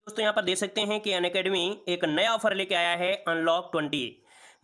दोस्तों यहाँ पर देख सकते हैं कि अनअकैडमी एक नया ऑफर लेके आया है अनलॉक 20।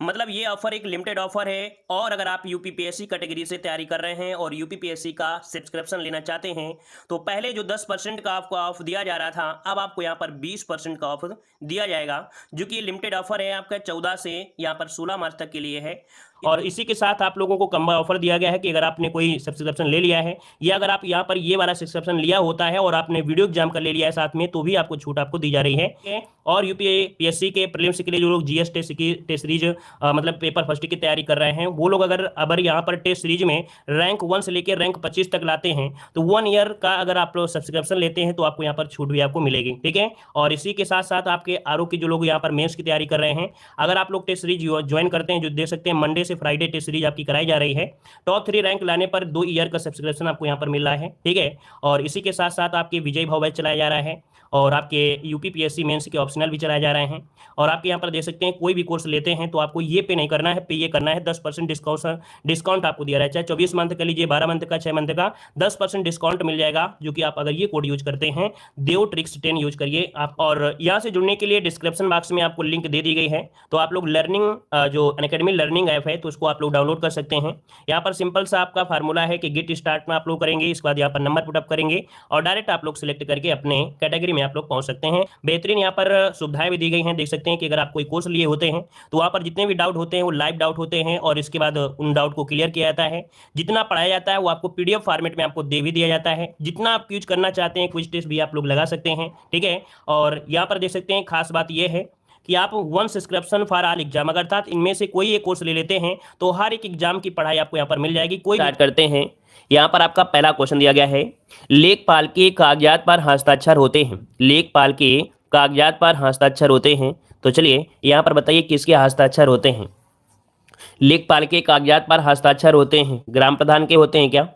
मतलब ये ऑफर एक लिमिटेड ऑफर है और अगर आप यूपीपीएससी कैटेगरी से तैयारी कर रहे हैं और यूपीपीएससी का सब्सक्रिप्शन लेना चाहते हैं तो पहले जो 10% का आपको ऑफ दिया जा रहा था अब आपको यहाँ पर 20% का ऑफ दिया जाएगा, जो कि लिमिटेड ऑफर है आपका 14 से यहाँ पर 16 मार्च तक के लिए है। और इसी के साथ आप लोगों को कम्बो ऑफर दिया गया है कि अगर आपने कोई सब्सक्रिप्शन ले लिया है या अगर आप यहाँ पर ये वाला सब्सक्रिप्शन लिया होता है और आपने वीडियो एग्जाम कर ले लिया है साथ में, तो भी आपको छूट आपको दी जा रही है। और यूपीएससी के प्रीलिम्स के लिए जो लोग जीएस टेस्ट की टेस्ट सीरीज मतलब पेपर फर्स्ट की तैयारी कर रहे हैं वो लोग अगर यहाँ पर टेस्ट सीरीज में रैंक 1 से लेकर रैंक 25 तक लाते हैं तो 1 ईयर का अगर आप लोग सब्सक्रिप्शन लेते हैं तो आपको यहाँ पर छूट भी आपको मिलेगी, ठीक है। और इसी के साथ साथ आपके आरओ के जो लोग यहाँ पर मेंस की तैयारी कर रहे हैं, अगर आप लोग टेस्ट सीरीज ज्वाइन करते हैं, जो देख सकते हैं मंडे से फ्राइडे टेस्ट सीरीज आपकी कराई जा रही है, टॉप 3 रैंक लाने पर 2 ईयर का सब्सक्रिप्शन आपको यहाँ पर मिल रहा है, ठीक है। और इसी के साथ साथ आपके विजय भाव बैच चलाया जा रहा है और आपके यूपीपीएससी मेंस के ऑप्शनल भी चलाए जा रहे हैं। और आपके यहाँ पर देख सकते हैं कोई भी कोर्स लेते हैं तो आपको ये पे नहीं करना है, पे ये करना है। 10% डिस्काउंट आपको दिया रहा है, चाहे 24 मंथ का लीजिए, 12 मंथ का, 6 मंथ का, 10% डिस्काउंट मिल जाएगा, जो कि आप अगर ये कोड यूज करते हैं देव ट्रिक्स 10 यूज करिए आप। और यहाँ से जुड़ने के लिए डिस्क्रिप्शन बॉक्स में आपको लिंक दे दी गई है, तो आप लोग लर्निंग जो अनअकैडमी लर्निंग ऐप है तो उसको आप लोग डाउनलोड कर सकते हैं। यहाँ पर सिंपल सा आपका फार्मूला है कि गेट स्टार्ट में आप लोग करेंगे, इसके बाद यहाँ पर नंबर पुटअप करेंगे और डायरेक्ट आप लोग सिलेक्ट करके अपने कैटेगरी में आप लोग पहुंच सकते हैं। बेहतरीन यहाँ पर सुविधाएं भी दी गई हैं, देख सकते हैं कि अगर आप कोई कोर्स लिए होते हैं तो वहाँ पर जितने भी डाउट होते हैं वो लाइव डाउट होते हैं और इसके बाद उन डाउट को क्लियर किया जाता है। जितना पढ़ाया जाता है वो आपको पीडीएफ फॉर्मेट में आपको दे भी दिया जाता है। जितना आप यूज करना चाहते हैं क्विज टेस्ट भी आप लोग लगा सकते हैं, ठीक है। और यहाँ पर देख सकते हैं खास बात यह है कि आप 1 सब्सक्रिप्शन फॉर ऑल एग्जाम, अर्थात इनमें से कोई एक कोर्स ले लेते हैं तो हर एक एग्जाम की पढ़ाई आपको यहाँ पर मिल जाएगी। कोई स्टार्ट करते हैं। यहाँ पर आपका पहला क्वेश्चन दिया गया है, लेखपाल के कागजात पर हस्ताक्षर होते हैं। लेखपाल के कागजात पर हस्ताक्षर होते हैं, तो चलिए यहाँ पर बताइए किसके हस्ताक्षर होते हैं। लेखपाल के कागजात पर हस्ताक्षर होते हैं, ग्राम प्रधान के होते हैं क्या,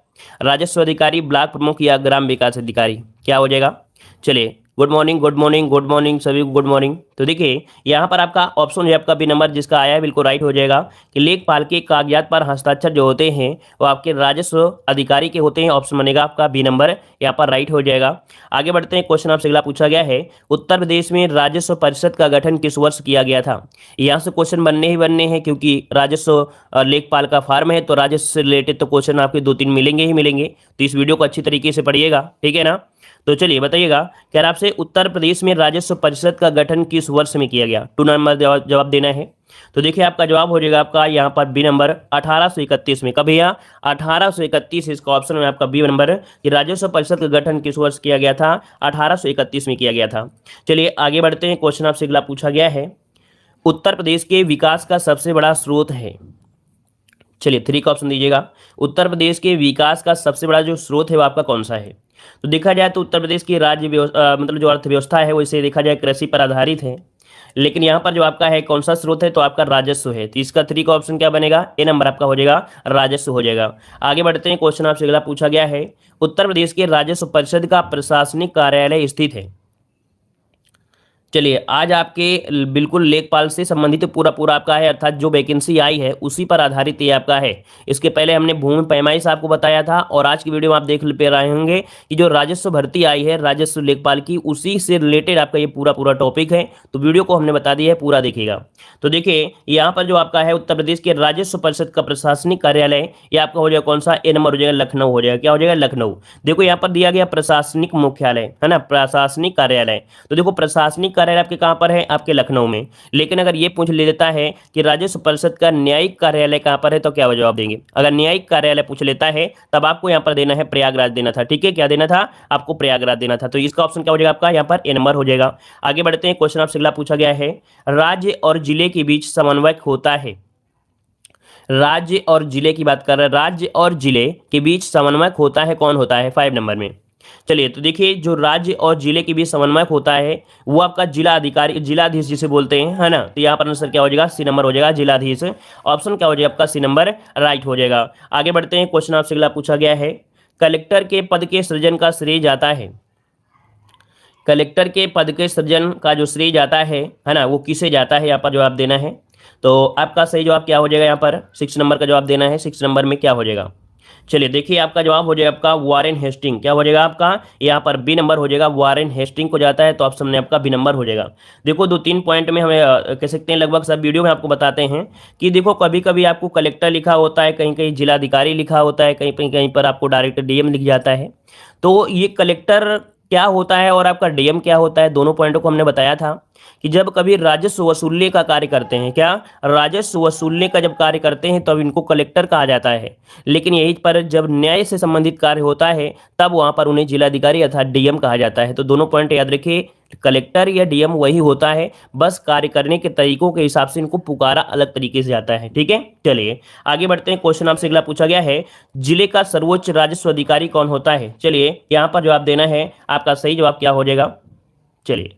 राजस्व अधिकारी, ब्लॉक प्रमुख या ग्राम विकास अधिकारी, क्या हो जाएगा। चलिए good morning good morning good morning सभी गुड मॉर्निंग। तो देखिए यहाँ पर आपका ऑप्शन है आपका बी नंबर जिसका आया है बिल्कुल राइट हो जाएगा कि लेखपाल के कागजात पर हस्ताक्षर जो होते हैं वो आपके राजस्व अधिकारी के होते हैं। ऑप्शन बनेगा आपका बी नंबर, यहाँ पर राइट हो जाएगा। आगे बढ़ते हैं, क्वेश्चन आपसे अगला पूछा गया है, उत्तर प्रदेश में राजस्व परिषद का गठन किस वर्ष किया गया था। यहाँ से क्वेश्चन बनने ही बनने हैं क्योंकि राजस्व लेखपाल का फार्म है तो राजस्व से रिलेटेड तो क्वेश्चन आपके 2-3 मिलेंगे ही मिलेंगे, तो इस वीडियो को अच्छी तरीके से पढ़िएगा, ठीक है ना। तो चलिए बताइएगा क्या आपसे उत्तर प्रदेश में राजस्व परिषद का गठन किस वर्ष में किया गया। 2 नंबर जवाब देना है। तो देखिए आपका जवाब हो जाएगा आपका यहाँ पर बी नंबर 1831 में। कब भैया 1831, इसका ऑप्शन में आपका बी नंबर कि राजस्व परिषद का गठन किस वर्ष किया गया था, 1831 में किया गया था। चलिए आगे बढ़ते हैं, क्वेश्चन आपसे अगला पूछा गया है, उत्तर प्रदेश के विकास का सबसे बड़ा स्रोत है। चलिए 3 का ऑप्शन दीजिएगा, उत्तर प्रदेश के विकास का सबसे बड़ा जो स्रोत है वो आपका कौन सा है। तो देखा जाए तो उत्तर प्रदेश की राज्य मतलब जो अर्थव्यवस्था है वो इसे देखा जाए कृषि पर आधारित है, लेकिन यहाँ पर जो आपका है कौन सा स्रोत है तो आपका राजस्व है। तो इसका 3 का ऑप्शन क्या बनेगा, ए नंबर आपका हो जाएगा, राजस्व हो जाएगा। आगे बढ़ते हैं, क्वेश्चन आपसे अगला पूछा गया है, उत्तर प्रदेश के राजस्व परिषद का प्रशासनिक कार्यालय स्थित है। चलिए आज आपके बिल्कुल लेखपाल से संबंधित पूरा आपका है, अर्थात जो वैकेंसी आई है उसी पर आधारित ये आपका है। इसके पहले हमने भूमि पैमाइश आपको बताया था और आज की वीडियो में आप देख पा रहे होंगे कि जो राजस्व भर्ती आई है राजस्व लेखपाल की, उसी से रिलेटेड आपका ये पूरा टॉपिक है। तो वीडियो को हमने बता दिया है, पूरा देखिएगा। तो देखिए यहाँ पर जो आपका है उत्तर प्रदेश के राजस्व परिषद का प्रशासनिक कार्यालय, ये आपका हो जाएगा कौन सा, ए नंबर हो जाएगा, लखनऊ हो जाएगा। क्या हो जाएगा, लखनऊ। देखो यहाँ पर दिया गया प्रशासनिक मुख्यालय है ना, प्रशासनिक कार्यालय। तो देखो प्रशासनिक कार्यालय आपके कहां पर है, आपके लखनऊ में। लेकिन अगर ये पूछ ले देता है कि राजस्व परिषद का न्यायिक कार्यालय कहां पर है तो क्या जवाब देंगे। अगर न्यायिक कार्यालय पूछ लेता है तब आपको यहां पर देना है प्रयागराज देना था, ठीक है। क्या देना था आपको, प्रयागराज देना था। तो इसका ऑप्शन क्या हो जाएगा आपका, यहां पर ए नंबर हो जाएगा। आगे बढ़ते हैं, क्वेश्चन आपसे अगला पूछा गया है, राज्य और जिले के बीच समन्वय होता है। राज्य और जिले की बात कर रहे हैं, राज्य और जिले के बीच समन्वय होता है, कौन होता है, 5 नंबर में। चलिए तो देखिए जो राज्य और जिले के बीच समन्वयक होता है वो आपका जिला अधिकारी, जिलाधीश जिसे बोलते हैं, है ना। तो यहाँ पर आंसर क्या हो जाएगा, सी नंबर हो जाएगा, जिलाधीश। ऑप्शन क्या हो जाएगा आपका, सी नंबर राइट हो जाएगा। आगे बढ़ते हैं, क्वेश्चन आपसे अगला पूछा गया है, कलेक्टर के पद के सृजन का श्रेय जाता है। कलेक्टर के पद के सृजन का जो श्रेय जाता है ना, वो किसे जाता है, यहाँ पर जवाब देना है। तो आपका सही जवाब क्या हो जाएगा, यहाँ पर 6 नंबर का जवाब देना है। 6 नंबर में क्या हो जाएगा, चलिए देखिए, आपका जवाब हो जाएगा आपका वारेन हेस्टिंग। क्या हो जाएगा आपका यहाँ पर बी नंबर हो जाएगा, वारेन हेस्टिंग को जाता है, तो ऑप्शन में आपका बी नंबर हो जाएगा। देखो 2-3 पॉइंट में हमें कह सकते हैं, लगभग सब वीडियो में आपको बताते हैं कि देखो कभी कभी आपको कलेक्टर लिखा होता है, कहीं कहीं जिलाधिकारी लिखा होता है, कहीं कहीं कहीं पर आपको डायरेक्ट डीएम लिख जाता है। तो ये कलेक्टर क्या होता है और आपका डीएम क्या होता है, दोनों पॉइंटों को हमने बताया था कि जब कभी राजस्व वसूलने का कार्य करते हैं, क्या राजस्व वसूलने का जब कार्य करते हैं तब इनको कलेक्टर कहा जाता है। लेकिन यहीं पर जब न्याय से संबंधित कार्य होता है तब वहां पर उन्हें जिलाधिकारी अर्थात डीएम कहा जाता है। तो दोनों पॉइंट याद रखिए, कलेक्टर या डीएम वही होता है, बस कार्य करने के तरीकों के हिसाब से इनको पुकारा अलग तरीके से जाता है। ठीक है, चलिए आगे बढ़ते हैं। क्वेश्चन आपसे अगला पूछा गया है, जिले का सर्वोच्च राजस्व अधिकारी कौन होता है। चलिए यहां पर जवाब देना है, आपका सही जवाब क्या हो जाएगा। चलिए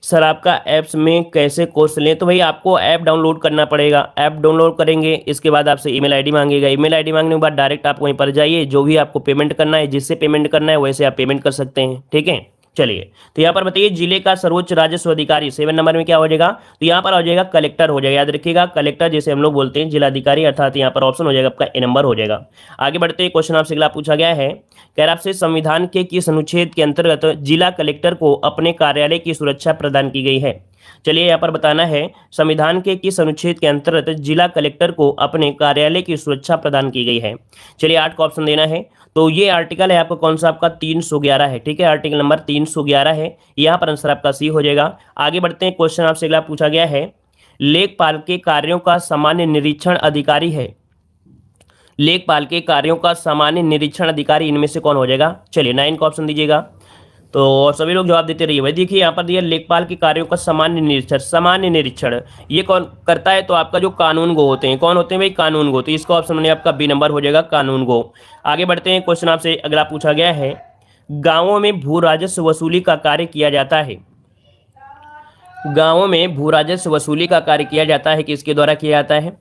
सर, आपका ऐप्स में कैसे कोर्स लें, तो भाई आपको ऐप डाउनलोड करना पड़ेगा। ऐप डाउनलोड करेंगे, इसके बाद आपसे ईमेल आईडी मांगेगा। ईमेल आईडी मांगने के बाद डायरेक्ट आप वहीं पर जाइए, जो भी आपको पेमेंट करना है, जिससे पेमेंट करना है वैसे आप पेमेंट कर सकते हैं। ठीक है, चलिए तो यहाँ पर बताइए, जिले का सर्वोच्च राजस्व अधिकारी 7 नंबर में क्या हो जाएगा, तो यहाँ पर हो जाएगा कलेक्टर हो जाएगा। याद रखिएगा, कलेक्टर जैसे हम लोग बोलते हैं जिलाधिकारी, अर्थात यहाँ पर ऑप्शन हो जाएगा आपका ए नंबर हो जाएगा। आगे बढ़ते हैं, क्वेश्चन आपसे अगला पूछा गया है, कह रहा आपसे संविधान के किस अनुच्छेद के अंतर्गत जिला कलेक्टर को अपने कार्यालय की सुरक्षा प्रदान की गई है। चलिए यहाँ पर बताना है, संविधान के किस अनुच्छेद के अंतर्गत जिला कलेक्टर को अपने कार्यालय की सुरक्षा प्रदान की गई है। चलिए 8 का ऑप्शन देना है, तो ये आर्टिकल है आपका कौन सा, आपका 311 है। ठीक है, आर्टिकल नंबर 311 है, यहाँ पर आंसर आपका सी हो जाएगा। आगे बढ़ते हैं, क्वेश्चन आपसे अगला पूछा गया है, लेखपाल के कार्यों का सामान्य निरीक्षण अधिकारी है। लेखपाल के कार्यों का सामान्य निरीक्षण अधिकारी इनमें से कौन हो जाएगा। चलिए 9 का ऑप्शन दीजिएगा, तो सभी लोग जवाब देते रहिए। भाई देखिए, यहाँ पर दिया लेखपाल के कार्यों का सामान्य निरीक्षण। सामान्य निरीक्षण ये कौन करता है, तो आपका जो कानून गो होते हैं, कौन होते हैं भाई, कानून गो। तो इसका ऑप्शन में आपका बी नंबर हो जाएगा, कानून गो। आगे बढ़ते हैं, क्वेश्चन आपसे अगला पूछा गया है, गाँवों में भू राजस्व वसूली का कार्य किया जाता है। गाँवों में भू राजस्व वसूली का कार्य किया जाता है, किसके द्वारा किया जाता है,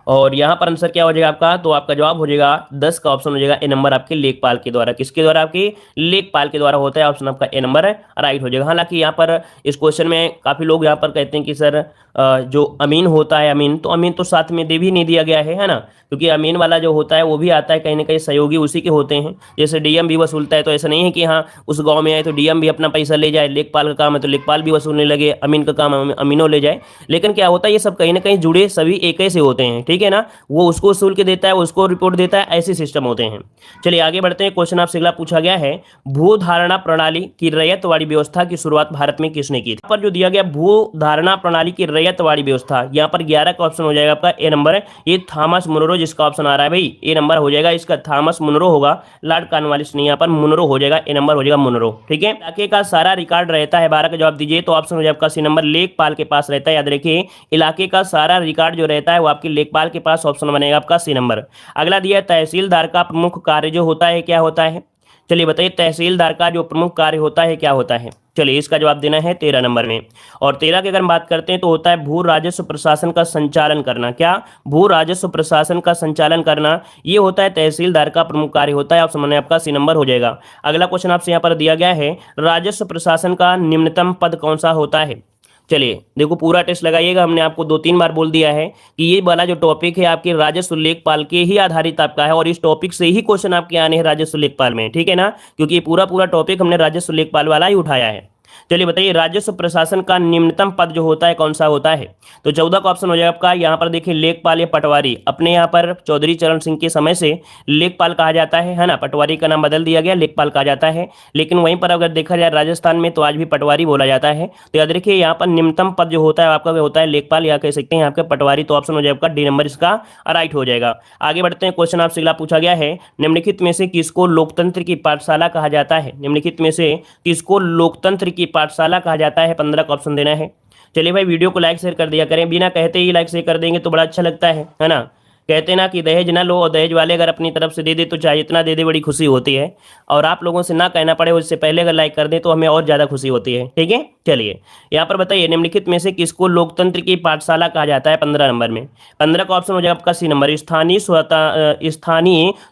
और यहाँ पर आंसर क्या हो जाएगा आपका, तो आपका जवाब हो जाएगा 10 का ऑप्शन हो जाएगा ए नंबर, आपके लेखपाल के द्वारा। किसके द्वारा, आपके लेखपाल के द्वारा होता है, ऑप्शन आपका ए नंबर राइट हो जाएगा। हालांकि यहाँ पर इस क्वेश्चन में काफ़ी लोग यहाँ पर कहते हैं कि सर जो अमीन होता है, अमीन तो साथ में दे भी नहीं दिया गया है ना, क्योंकि अमीन वाला जो होता है वो भी आता है कहीं ना कहीं, सहयोगी उसी के होते हैं। जैसे डीएम भी वसूलता है, तो ऐसा नहीं है कि हाँ उस गाँव में आए तो डीएम भी अपना पैसा ले जाए, लेखपाल का काम है तो लेखपाल भी वसूलने लगे, अमीन का काम अमीनों ले जाए। लेकिन क्या होता है, ये सब कहीं ना कहीं जुड़े सभी एक से होते हैं। ठीक है ना, वो उसको वसूल के देता है, उसको रिपोर्ट देता है, ऐसे सिस्टम होते हैं। चलिए आगे बढ़ते हैं, क्वेश्चन आपसे अगला पूछा गया है, भू धारणा प्रणाली की रैयतवाड़ी व्यवस्था की शुरुआत भारत में किसने की थी। पर जो दिया गया भू धारणा प्रणाली की रैयतवाड़ी व्यवस्था, यहाँ पर 11 का ऑप्शन हो जाएगा आपका ए नंबर, ये थॉमस मुनरो, जिसका ऑप्शन आ रहा है भाई ए नंबर हो जाएगा, इसका थॉमस मुनरो होगा, लॉर्ड कॉर्नवालिस नहीं, यहाँ पर मुनरो हो जाएगा, ए नंबर हो जाएगा मुनरो। ठीक है, इलाके का सारा रिकॉर्ड रहता है, 12 का जवाब दीजिए, तो ऑप्शन हो जाएगा आपका सी नंबर, लेखपाल के पास रहता है। याद रखिए, इलाके का सारा रिकॉर्ड जो रहता है वो आपके लेखपाल के पास, ऑप्शन बनेगा आपका सी नंबर। अगला दिया तहसीलदार का प्रमुख कार्य जो होता है क्या होता है। चलिए बताइए, तहसीलदार का जो प्रमुख कार्य होता है क्या होता है। चलिए इसका जवाब देना है 13 नंबर में। और 13 की अगर हम बात करते हैं तो होता है भू राजस्व प्रशासन का संचालन करना। क्या, भू राजस्व प्रशासन का संचालन करना, ये होता है तहसीलदार का प्रमुख कार्य होता है, ऑप्शन में आपका सी नंबर हो जाएगा। अगला क्वेश्चन आपसे यहाँ पर दिया गया है, राजस्व प्रशासन का निम्नतम पद कौन सा होता है। चलिए देखो, पूरा टेस्ट लगाइएगा, हमने आपको 2-3 बार बोल दिया है कि ये वाला जो टॉपिक है आपके राजस्व लेखपाल के ही आधारित आपका है, और इस टॉपिक से ही क्वेश्चन आपके आने हैं राजस्व लेखपाल में। ठीक है ना, क्योंकि ये पूरा टॉपिक हमने राजस्व लेखपाल वाला ही उठाया है। चलिए बताइए, राजस्व प्रशासन का निम्नतम पद जो होता है कौन सा होता है, तो 14 का ऑप्शन हो जाएगा आपका। यहाँ पर देखिए, लेखपाल या पटवारी, अपने यहाँ पर चौधरी चरण सिंह के समय से लेखपाल कहा जाता है ना, पटवारी का नाम बदल दिया गया, लेखपाल कहा जाता है। लेकिन वहीं पर अगर देखा जाए राजस्थान में तो आज भी पटवारी बोला जाता है। तो याद रखिए, यहाँ पर निम्नतम पद जो होता है आपका होता है लेखपाल, या कह सकते हैं आपके पटवारी, तो ऑप्शन हो जाएगा आपका डी नंबर, इसका राइट हो जाएगा। आगे बढ़ते हैं, क्वेश्चन आपसे अगला पूछा गया है, निम्नलिखित में से किसको लोकतंत्र की पाठशाला कहा जाता है। निम्नलिखित में से किसको लोकतंत्र की पाठशाला कहा जाता है, 15 का ऑप्शन देना है। चलिए भाई, वीडियो को लाइक शेयर कर दिया करें, बिना कहते ही लाइक शेयर कर देंगे तो बड़ा अच्छा लगता है ना। कहते हैं ना कि दहेज ना लो, और दहेज वाले अगर अपनी तरफ से दे दे तो चाहे इतना दे दे, बड़ी खुशी होती है। और आप लोगों से ना कहना पड़े उससे पहले अगर लाइक कर दें तो हमें और ज़्यादा खुशी होती है। ठीक है, चलिए यहाँ पर बताइए, निम्नलिखित में से किसको लोकतंत्र की पाठशाला कहा जाता है, 15 नंबर में। 15 का ऑप्शन हो जाएगा आपका सी नंबर, स्थानीय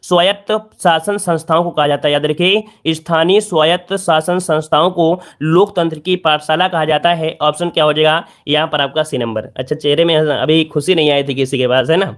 स्वायत्त शासन संस्थाओं को कहा जाता है। याद रखिए, स्थानीय स्वायत्त शासन संस्थाओं को लोकतंत्र की पाठशाला कहा जाता है, ऑप्शन क्या हो जाएगा यहाँ पर आपका सी नंबर। अच्छा, चेहरे में अभी खुशी नहीं आई थी किसी के पास, है ना,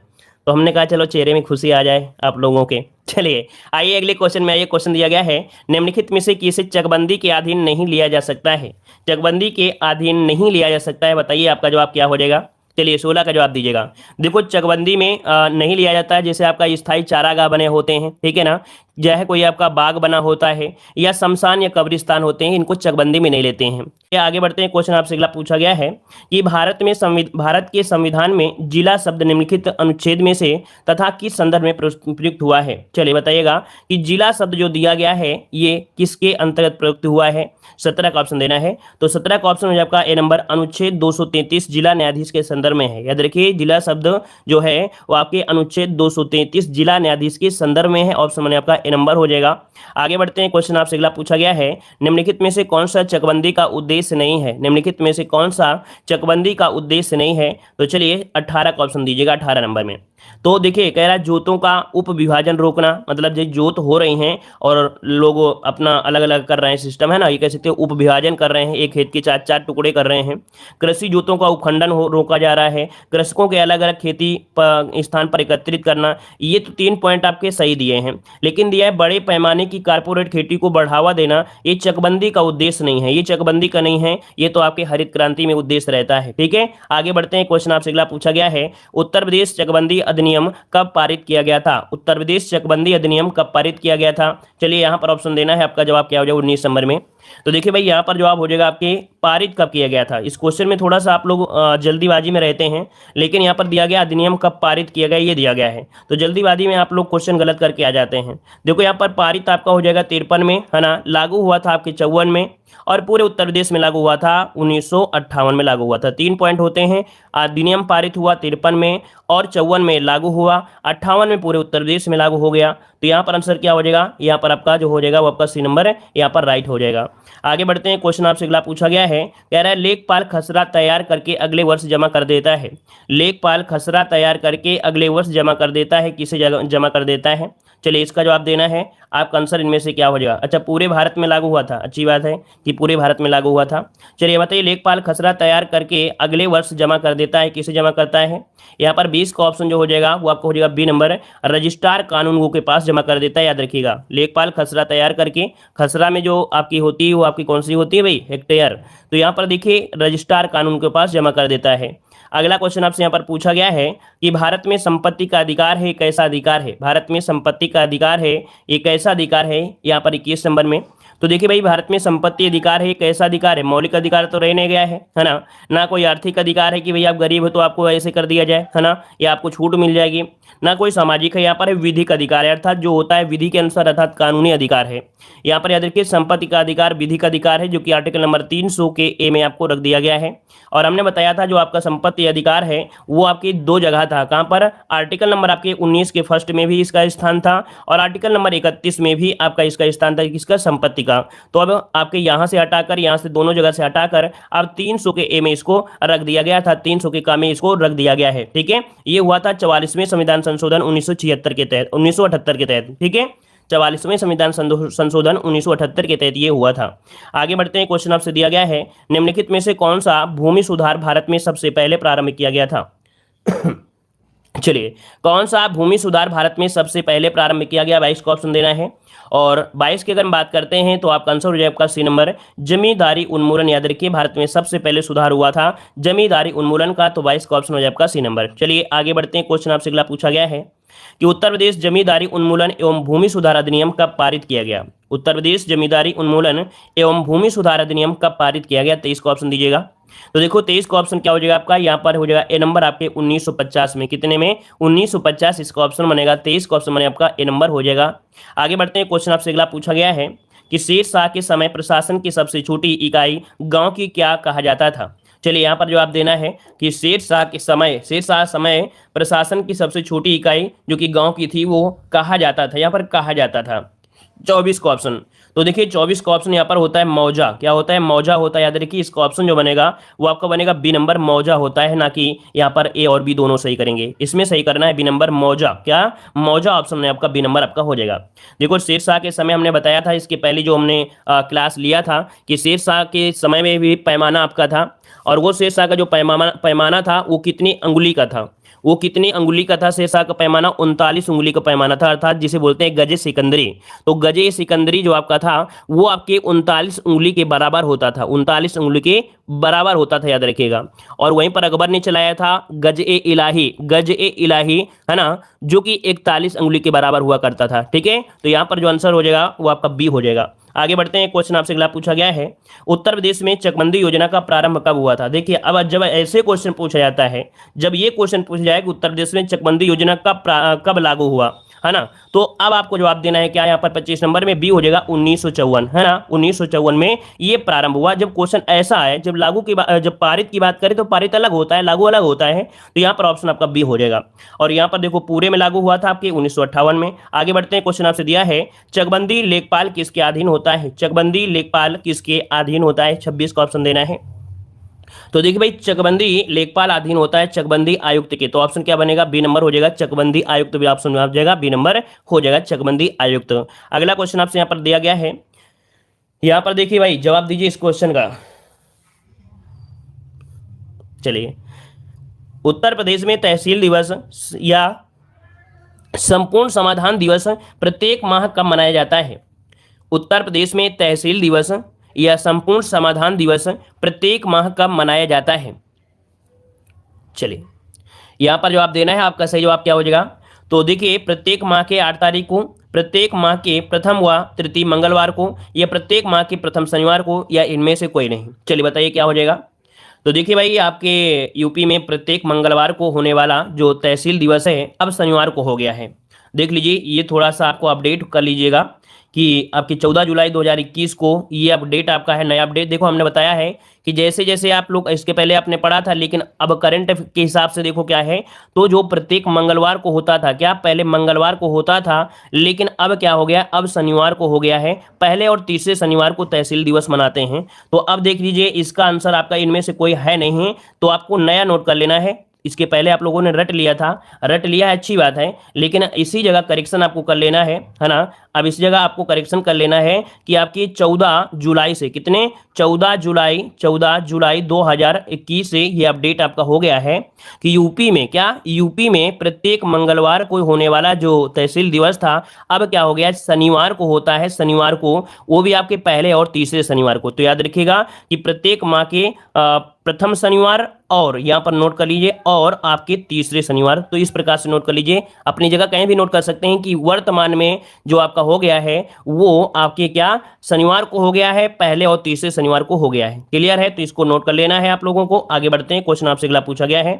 तो हमने कहा चलो चेहरे में खुशी आ जाए आप लोगों के। चलिए आइए अगले क्वेश्चन में। आइए क्वेश्चन दिया गया है, निम्नलिखित में से किसे चकबंदी के अधीन नहीं लिया जा सकता है? चकबंदी के अधीन नहीं लिया जा सकता है, बताइए आपका जवाब क्या हो जाएगा। चलिए 16 का जवाब दीजिएगा। देखो चकबंदी में नहीं लिया जाता है, जैसे आपका स्थायी चारागाह बने होते हैं, ठीक है ना, चाहे कोई आपका बाग बना होता है या शमशान या कब्रिस्तान होते हैं, इनको चकबंदी में नहीं लेते हैं। ये आगे बढ़ते हैं। क्वेश्चन आपसे अगला पूछा गया है कि भारत के संविधान में जिला शब्द निम्नलिखित अनुच्छेद में से तथा किस संदर्भ में प्रयुक्त हुआ है? चलिए बताइएगा कि जिला शब्द जो दिया गया है ये किसके अंतर्गत प्रयुक्त हुआ है। 17 का ऑप्शन देना है। तो 17 का ऑप्शन हो जाएगा आपका ए नंबर, अनुच्छेद 233 जिला न्यायाधीश के संदर्भ में है। याद रखिए जिला शब्द जो है वो आपके अनुच्छेद 233 जिला न्यायाधीश के संदर्भ में है। ऑप्शन में आपका ए नंबर हो जाएगा। आगे बढ़ते हैं। क्वेश्चन आपसे अगला पूछा गया है, निम्नलिखित में से कौन सा चकबंदी का उद्देश्य नहीं है? निम्नलिखित में से कौन सा चकबंदी का उद्देश्य नहीं है? तो चलिए 18 का ऑप्शन दीजिएगा, 18 नंबर में। तो देखिए कह रहा है जोतों का उप विभाजन रोकना, मतलब जो जोत हो रही हैं और लोग अपना अलग अलग कर रहे हैं, सिस्टम है ना, ये कह सकते हैं उप विभाजन कर रहे हैं, एक खेत के 4-4 टुकड़े कर रहे हैं। कृषि जोतों का उपखंडन रोका जा रहा है। कृषकों के अलग अलग खेती स्थान पर एकत्रित करना। ये तो 3 पॉइंट आपके सही दिए हैं, लेकिन दिया है बड़े पैमाने की कारपोरेट खेती को बढ़ावा देना। ये चकबंदी का उद्देश्य नहीं है, ये चकबंदी का नहीं है, ये तो आपके हरित क्रांति में उद्देश्य रहता है। ठीक है, आगे बढ़ते हैं। क्वेश्चन आपसे अगला पूछा गया है, उत्तर प्रदेश चकबंदी अधिनियम कब पारित किया गया था? उत्तर प्रदेश चकबंदी अधिनियम कब पारित किया गया था? चलिए यहाँ पर ऑप्शन देना है, आपका जवाब क्या हो जाएगा 19 नंबर में। तो देखिए भाई यहाँ पर जवाब हो जाएगा आपके पारित कब किया गया था। इस क्वेश्चन में थोड़ा सा आप लोग जल्दीबाजी में रहते हैं, लेकिन यहाँ पर दिया गया अधिनियम कब पारित किया गया ये दिया गया है, तो जल्दीबाजी में आप लोग क्वेश्चन गलत करके आ जाते हैं। देखो यहाँ पर पारित आपका हो जाएगा 53 में, है ना, लागू हुआ था आपके 54 में, और पूरे उत्तर प्रदेश में लागू हुआ था 1958 में लागू हुआ था। 3 पॉइंट होते हैं, अधिनियम पारित हुआ 53 में और 54 में लागू हुआ, 58 में पूरे उत्तर प्रदेश में लागू हो गया। तो यहाँ पर आंसर क्या हो जाएगा, यहाँ पर आपका जो हो जाएगा वो आपका सी नंबर है, यहाँ पर राइट हो जाएगा। आगे बढ़ते हैं। क्वेश्चन आपसे अगला पूछा गया है, कह रहा है लेखपाल खसरा तैयार करके अगले वर्ष जमा कर देता है। लेखपाल खसरा तैयार करके अगले वर्ष जमा कर देता है, किसे जमा कर देता है? चलिए इसका जवाब देना है, आपका आंसर इनमें से क्या हो जाएगा। अच्छा, पूरे भारत में लागू हुआ था, अच्छी बात है कि पूरे भारत में लागू हुआ था। चलिए बताइए, लेखपाल खसरा तैयार करके अगले वर्ष जमा कर देता है, किसे जमा करता है? यहाँ पर 20 का ऑप्शन जो हो जाएगा वो आपको हो जाएगा बी नंबर, रजिस्ट्रार कानूनगो के पास जमा कर देता है। याद रखिएगा, लेखपाल खसरा तैयार करके, खसरा में जो आपकी होती है वो आपकी कौन सी होती है भाई, हेक्टेयर, तो यहाँ पर देखिए रजिस्ट्रार कानून के पास जमा कर देता है। अगला क्वेश्चन आपसे यहाँ पर पूछा गया है कि भारत में संपत्ति का अधिकार है, कैसा अधिकार है? भारत में संपत्ति का अधिकार है, ये कैसा अधिकार है? यहाँ पर 21 नंबर में। तो देखिए भाई, भारत में संपत्ति अधिकार है, कैसा अधिकार है? मौलिक अधिकार तो रह नहीं गया है ना, ना कोई आर्थिक अधिकार है कि भाई आप गरीब हो तो आपको ऐसे कर दिया जाए, है ना, या आपको छूट मिल जाएगी, ना कोई सामाजिक है। यहाँ पर विधिक अधिकार है, अर्थात जो होता है विधि के अनुसार, अर्थात कानूनी अधिकार है। यहाँ पर याद रखिए संपत्ति का अधिकार विधिक अधिकार है, जो कि आर्टिकल नंबर 300 के ए में आपको रख दिया गया है। और हमने बताया था जो आपका संपत्ति अधिकार है वो आपकी 2 जगह था, कहाँ पर? आर्टिकल नंबर आपके 19 के फर्स्ट में भी इसका स्थान था, और आर्टिकल नंबर 31 में भी आपका इसका स्थान था, किसका? संपत्ति का। तो अब आपके यहाँ से हटाकर, यहाँ से दोनों जगह से हटाकर अब 300 के ए में इसको रख दिया गया था, 300 के का में इसको रख दिया गया है। ठीक है, ये हुआ था 44वें संविधान संशोधन 1976 के तहत, 1978 के तहत। ठीक है, 44वें संविधान संशोधन 1978 के तहत ये हुआ था। आगे बढ़ते हैं। क्वेश्चन आपसे दिया गया है, निम्नलिखित में से कौन सा भूमि सुधार भारत में सबसे पहले प्रारंभ किया गया था? चलिए, कौन सा भूमि सुधार भारत में सबसे पहले प्रारंभ किया गया? 22 का ऑप्शन देना है। और 22 की अगर हम बात करते हैं तो आपका आंसर हो जाएगा आपका सी नंबर, जमींदारी उन्मूलन। याद रखिए भारत में सबसे पहले सुधार हुआ था जमींदारी उन्मूलन का, तो 22 का ऑप्शन हो जाएगा आपका सी नंबर। चलिए आगे बढ़ते हैं। क्वेश्चन आपसे अगला पूछा गया है कि उत्तर प्रदेश जमींदारी उन्मूलन एवं भूमि सुधार अधिनियम कब पारित किया गया? उत्तर प्रदेश जमींदारी उन्मूलन एवं भूमि सुधार अधिनियम कब पारित किया गया? 23 का ऑप्शन दीजिएगा। तो देखो 23 का ऑप्शन क्या हो जाएगा आपका, यहाँ पर हो जाएगा ए नंबर आपके 1950 में। कितने में? 1950 इसका ऑप्शन बनेगा, 23 का ऑप्शन बने आपका ए नंबर हो जाएगा। आगे बढ़ते हैं। क्वेश्चन आपसे अगला पूछा गया है कि शेरशाह के समय प्रशासन की सबसे छोटी इकाई गांव की क्या कहा जाता था? चलिए यहाँ पर जवाब देना है कि शेरशाह समय प्रशासन की सबसे छोटी इकाई जो कि गांव की थी वो कहा जाता था, यहाँ पर कहा जाता था। 24 का ऑप्शन, तो देखिए 24 का ऑप्शन यहाँ पर होता है मौजा। क्या होता है? मौजा होता है। याद रखिए इसका ऑप्शन जो बनेगा वो आपका बनेगा बी नंबर, मौजा होता है, ना कि यहाँ पर ए और बी दोनों सही करेंगे। इसमें सही करना है बी नंबर, मौजा। क्या? मौजा ऑप्शन में आपका बी नंबर आपका हो जाएगा। देखो शेरशाह के समय हमने बताया था, इसके पहले जो हमने क्लास लिया था कि शेरशाह के समय में भी पैमाना आपका था, और वो शेरशाह का जो पैमाना था वो कितनी अंगुली का था? वो कितनी अंगुली का था शेरशाह का पैमाना? 39 उंगली का पैमाना था, अर्थात जिसे बोलते हैं गजे सिकंदरी। तो गजे सिकंदरी जो आपका था वो आपके 39 उंगली के बराबर होता था, 39 उंगली के बराबर होता था, याद रखिएगा। और वहीं पर अकबर ने चलाया था गज ए इलाही, गज ए इलाही, है ना, जो कि 41 उंगली के बराबर हुआ करता था। ठीक है, तो यहाँ पर जो आंसर हो जाएगा वो आपका बी हो जाएगा। आगे बढ़ते हैं, क्वेश्चन आपसे अगला पूछा गया है, उत्तर प्रदेश में चकबंदी योजना का प्रारंभ कब हुआ था? देखिए, अब जब ऐसे क्वेश्चन पूछा जाता है, जब ये क्वेश्चन पूछा जाए कि उत्तर प्रदेश में चकबंदी योजना कब लागू हुआ, है ना, तो अब आपको जवाब देना है क्या? यहाँ पर 25 नंबर में बी हो जाएगा 1954, है ना, 1954 में ये प्रारंभ हुआ। जब क्वेश्चन ऐसा है, जब लागू की बात, जब पारित की बात करें तो पारित अलग होता है, लागू अलग होता है, तो यहाँ पर ऑप्शन आपका बी हो जाएगा। और यहाँ पर देखो पूरे में लागू हुआ था आपके 1958 में। आगे बढ़ते हैं, क्वेश्चन आपसे दिया है, चकबंदी लेखपाल किसके अधीन होता है? चकबंदी लेखपाल किसके अधीन होता है? 26 का ऑप्शन देना है। तो देखिए भाई, चकबंदी लेखपाल अधीन होता है चकबंदी आयुक्त के, तो ऑप्शन क्या बनेगा? बी नंबर हो जाएगा, चकबंदी आयुक्त भी ऑप्शन में आ जाएगा, बी नंबर हो जाएगा चकबंदी आयुक्त। अगला क्वेश्चन आपसे यहाँ पर दिया गया है, यहाँ पर देखिए भाई, जवाब दीजिए इस क्वेश्चन का। चलिए, उत्तर प्रदेश में तहसील दिवस या संपूर्ण समाधान दिवस प्रत्येक माह कब मनाया जाता है? उत्तर प्रदेश में तहसील दिवस या संपूर्ण समाधान दिवस प्रत्येक माह कब मनाया जाता है? चलिए, यहां पर जवाब देना है, आपका सही जवाब क्या हो जाएगा? तो देखिए, प्रत्येक माह के 8 तारीख को, प्रत्येक माह के प्रथम व तृतीय मंगलवार को, या प्रत्येक माह के प्रथम शनिवार को, या इनमें से कोई नहीं। चलिए बताइए क्या हो जाएगा। तो देखिए भाई, आपके यूपी में प्रत्येक मंगलवार को होने वाला जो तहसील दिवस है अब शनिवार को हो गया है। देख लीजिए, ये थोड़ा सा आपको अपडेट कर लीजिएगा कि आपकी 14 जुलाई 2021 को ये अपडेट आपका है, नया अपडेट। देखो, हमने बताया है कि जैसे जैसे आप लोग इसके पहले आपने पढ़ा था, लेकिन अब करंट के हिसाब से देखो क्या है, तो जो प्रत्येक मंगलवार को होता था, क्या पहले मंगलवार को होता था, लेकिन अब क्या हो गया, अब शनिवार को हो गया है। पहले और तीसरे शनिवार को तहसील दिवस मनाते हैं। तो अब देख लीजिए, इसका आंसर आपका इनमें से कोई है नहीं, तो आपको नया नोट कर लेना है। इसके पहले आप लोगों ने रट लिया था, रट लिया है, अच्छी बात है, लेकिन इसी जगह करेक्शन आपको कर लेना है ना। अब इस जगह आपको करेक्शन कर लेना है कि आपकी 14 जुलाई से, कितने, 14 जुलाई 2021 से ये अपडेट आपका हो गया है कि यूपी में क्या, यूपी में प्रत्येक मंगलवार को होने वाला जो तहसील दिवस था अब क्या हो गया, शनिवार को होता है, शनिवार को, वो भी आपके पहले और तीसरे शनिवार को। तो याद रखिएगा कि प्रत्येक माह के प्रथम शनिवार, और यहाँ पर नोट कर लीजिए, और आपके तीसरे शनिवार। तो इस प्रकार से नोट कर लीजिए, अपनी जगह कहीं भी नोट कर सकते हैं कि वर्तमान में जो आपका हो गया है वो आपके क्या, शनिवार को हो गया है, पहले और तीसरे शनिवार को हो गया है। क्लियर है? तो इसको नोट कर लेना है आप लोगों को। आगे बढ़ते हैं, क्वेश्चन आपसे अगला पूछा गया है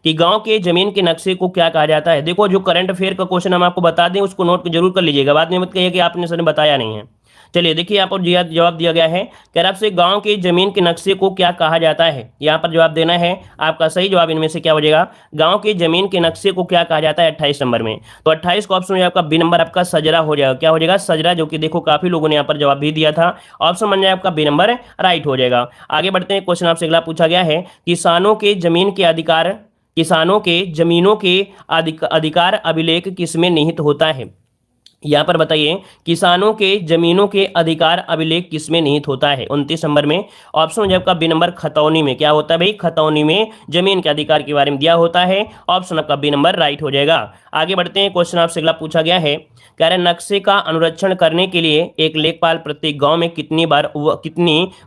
कि गांव के जमीन के नक्शे को क्या कहा जाता है? देखो, जो करंट अफेयर का क्वेश्चन हम आपको बता दें उसको नोट जरूर कर लीजिएगा, बाद में मत कहिए कि आपने सर बताया नहीं है। चलिए देखिए, यहाँ पर जवाब दिया गया है, कह रहा आपसे गांव के जमीन के नक्शे को क्या कहा जाता है? यहाँ पर जवाब देना है, आपका सही जवाब इनमें से क्या हो जाएगा, गांव के जमीन के नक्शे को क्या कहा जाता है 28 नंबर में। तो 28 का ऑप्शन आपका बी नंबर आपका सजरा हो जाएगा। क्या हो जाएगा? सजरा, जो कि देखो काफी लोगों ने यहाँ पर जवाब भी दिया था, ऑप्शन बन जाए आपका बी नंबर राइट हो जाएगा। आगे बढ़ते हैं, क्वेश्चन आपसे अगला पूछा गया है, किसानों के जमीन के अधिकार, किसानों के जमीनों के अधिकार अभिलेख किसमें निहित होता है? यहाँ पर बताइए, किसानों के जमीनों के अधिकार अभिलेख किसमें निहित होता है? 29 नंबर में ऑप्शन हो जाएगा बी नंबर खतौनी में। क्या होता है भाई? खतौनी में जमीन के अधिकार के बारे में दिया होता है, ऑप्शन आपका बी नंबर राइट हो जाएगा। आगे बढ़ते हैं, क्वेश्चन आपसे अगला पूछा गया है, कह रहे नक्शे का अनुरक्षण करने के लिए एक लेखपाल प्रत्येक गाँव में कितनी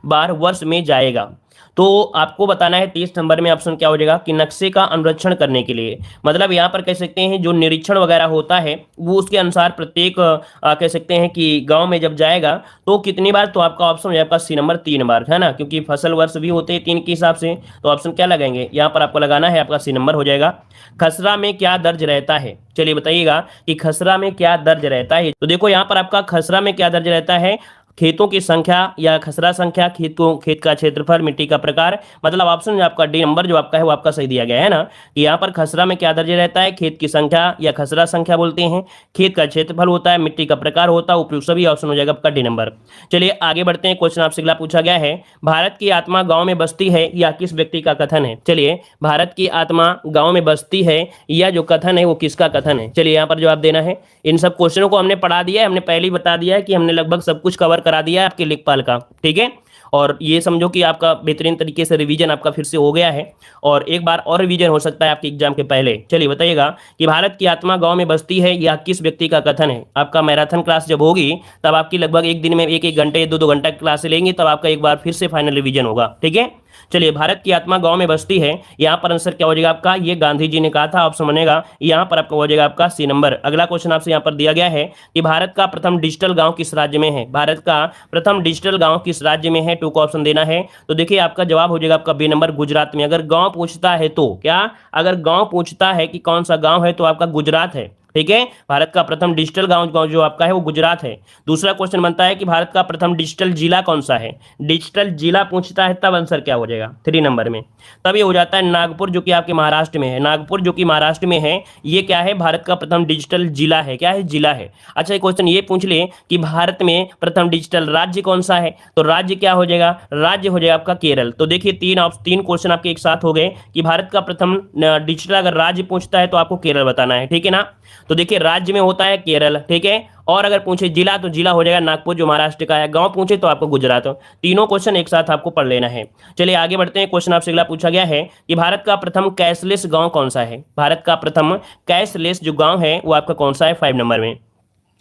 बार वर्ष में जाएगा? तो आपको बताना है 30 नंबर में ऑप्शन क्या हो जाएगा कि नक्शे का अनुरक्षण करने के लिए, मतलब यहाँ पर कह सकते हैं जो निरीक्षण वगैरह होता है वो उसके अनुसार प्रत्येक कह सकते हैं कि गांव में जब जाएगा तो कितनी बार, तो आपका ऑप्शन हो जाएगा सी नंबर 3 बार, है ना, क्योंकि फसल वर्ष भी होते हैं 3 के हिसाब से। तो ऑप्शन क्या लगाएंगे यहाँ पर आपको लगाना है, आपका सी नंबर हो जाएगा। खसरा में क्या दर्ज रहता है? चलिए बताइएगा कि खसरा में क्या दर्ज रहता है। तो देखो यहाँ पर आपका खसरा में क्या दर्ज रहता है, खेतों की संख्या या खसरा संख्या, खेत का क्षेत्रफल, मिट्टी का प्रकार, मतलब ऑप्शन आपका डी नंबर जो आपका है वो आपका सही दिया गया है ना, कि यहाँ पर खसरा में क्या दर्ज रहता है, खेत की संख्या या खसरा संख्या बोलते हैं, खेत का क्षेत्रफल होता है, मिट्टी का प्रकार होता है, उपयुक्त सभी ऑप्शन हो जाएगा आपका डी नंबर। चलिए आगे बढ़ते हैं, क्वेश्चन आपसे अगला पूछा गया है, भारत की आत्मा गाँव में बसती है या किस व्यक्ति का कथन है? चलिए, भारत की आत्मा गाँव में बसती है या जो कथन है वो किसका कथन है? चलिए यहाँ पर जवाब देना है। इन सब क्वेश्चनों को हमने पढ़ा दिया है, हमने पहले ही बता दिया है कि हमने लगभग सब कुछ कवर करा दिया है आपके लेखपाल का, ठीक है। और ये समझो कि आपका बेहतरीन तरीके से रिवीजन आपका फिर से हो गया है और एक बार और रिवीजन हो सकता है आपके एग्जाम के पहले। चलिए बताइएगा कि भारत की आत्मा गांव में बसती है, यह किस व्यक्ति का कथन है। आपका मैराथन क्लास जब होगी तब आपकी लगभग एक दिन में एक एक घंटे 2-2 घंटा क्लास लेंगे, तब आपका एक बार फिर से फाइनल रिवीजन होगा। ठीक है, चलिए भारत की आत्मा गांव में बसती है, यहाँ पर आंसर क्या हो जाएगा आपका, ये गांधी जी ने कहा था, ऑप्शन बनेगा यहाँ पर आपका हो जाएगा आपका सी नंबर। अगला क्वेश्चन आपसे यहाँ पर दिया गया है कि भारत का प्रथम डिजिटल गांव किस राज्य में है। भारत का प्रथम डिजिटल गांव किस राज्य में है, टू का ऑप्शन देना है। तो देखिए आपका जवाब हो जाएगा आपका बी नंबर, गुजरात में। अगर गांव पूछता है तो क्या, अगर गांव पूछता है कि कौन सा गांव है तो आपका गुजरात है। ठीक है, भारत का प्रथम डिजिटल गांव जो आपका है वो गुजरात है। दूसरा क्वेश्चन बनता है कि भारत का प्रथम डिजिटल जिला कौन सा है। डिजिटल जिला पूछता है तब आंसर क्या हो जाएगा, 3 नंबर में। तब ये हो जाता है नागपुर, जो कि आपके महाराष्ट्र में है। नागपुर जो कि महाराष्ट्र में है, ये क्या है, भारत का प्रथम डिजिटल जिला है। क्या है, जिला है। अच्छा एक क्वेश्चन ये पूछ ले कि भारत में प्रथम डिजिटल राज्य कौन सा है, तो राज्य क्या हो जाएगा, राज्य हो जाएगा आपका केरल। तो देखिए तीन क्वेश्चन आपके एक साथ हो गए कि भारत का प्रथम डिजिटल अगर राज्य पूछता है तो आपको केरल बताना है। ठीक है ना, तो देखिए राज्य में होता है केरल। ठीक है, और अगर पूछे जिला तो जिला हो जाएगा नागपुर जो महाराष्ट्र का है। गांव पूछे तो आपको गुजरात। तीनों क्वेश्चन एक साथ आपको पढ़ लेना है। चलिए आगे बढ़ते हैं। क्वेश्चन आपसे अगला पूछा गया है कि भारत का प्रथम कैशलेस गांव कौन सा है। भारत का प्रथम कैशलेस जो गांव है वो आपका कौन सा है, 5 नंबर में।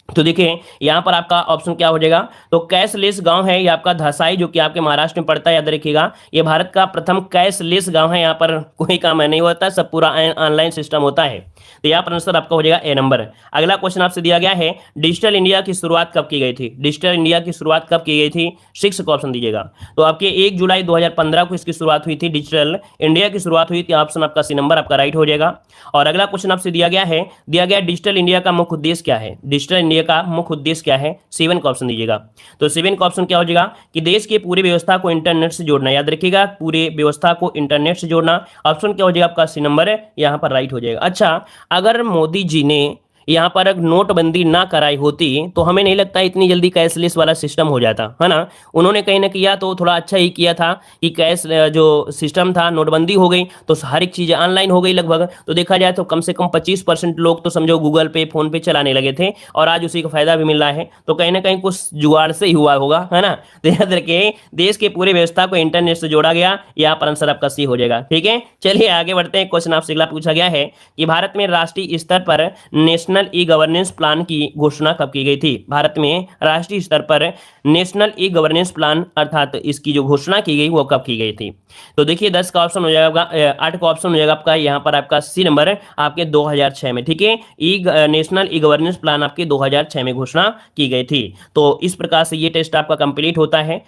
तो देखिए यहाँ पर आपका ऑप्शन क्या हो जाएगा, तो कैशलेस गांव है ये आपका धसाई, जो कि आपके महाराष्ट्र में पड़ता है, याद रखिएगा। ये भारत का प्रथम कैशलेस गांव है। यहाँ पर कोई काम नहीं होता, सब पूरा ऑनलाइन सिस्टम होता है। तो यहाँ पर आंसर आपका हो जाएगा ए नंबर। अगला क्वेश्चन आपसे दिया गया है, डिजिटल इंडिया की शुरुआत कब की गई थी। डिजिटल इंडिया की शुरुआत कब की गई थी, 6 का ऑप्शन दीजिएगा। तो आपके 1 जुलाई 2015 को इसकी शुरुआत हुई थी, डिजिटल इंडिया की शुरुआत हुई थी। ऑप्शन आपका सी नंबर आपका राइट हो जाएगा। और अगला क्वेश्चन आपसे दिया गया डिजिटल इंडिया का मुख्य उद्देश्य क्या है। डिजिटल इंडिया का मुख्य उद्देश्य क्या है, 7 का ऑप्शन दीजिएगा। तो 7 का ऑप्शन क्या हो जाएगा कि देश के पूरी व्यवस्था को इंटरनेट से जोड़ना। याद रखिएगा, पूरे व्यवस्था को इंटरनेट से जोड़ना। ऑप्शन क्या हो जाएगा आपका सी नंबर है, यहाँ पर राइट हो जाएगा। अच्छा अगर मोदी जी ने यहाँ पर अगर नोटबंदी ना कराई होती तो हमें नहीं लगता इतनी जल्दी कैशलेस वाला सिस्टम हो जाता, है ना। उन्होंने कहीं ना किया तो थोड़ा अच्छा ही किया था कि कैश जो सिस्टम था, नोटबंदी हो गई तो हर एक चीज़ ऑनलाइन हो गई लगभग। तो देखा जाए तो कम से कम 25% लोग तो समझो गूगल पे फोन पे चलाने लगे थे और आज उसी का फायदा भी मिल रहा है। तो कहीं ना कहीं कुछ जुगाड़ से ही हुआ होगा, है ना। तो याद रखिए देश के पूरे व्यवस्था को इंटरनेट से जोड़ा गया, यहाँ पर आंसर आपका सी हो जाएगा। ठीक है, चलिए आगे बढ़ते हैं। क्वेश्चन आपसे अगला पूछा गया है कि भारत में राष्ट्रीय स्तर पर नेशनल ई गवर्नेंस प्लान की घोषणा कब की गई थी। भारत में राष्ट्रीय स्तर पर नेशनल ई गवर्नेंस प्लान अर्थात इसकी जो घोषणा की गई वो कब की गई थी। तो देखिए 10 का ऑप्शन हो जाएगा, 8 का ऑप्शन हो जाएगा आपका यहाँ पर आपका सी नंबर आपके 2006 में। ठीक है, नेशनल ई गवर्नेंस प्लान आपके 2006 में घोषणा की गई थी। तो इस प्रकार से ये टेस्ट आपका कंप्लीट होता है।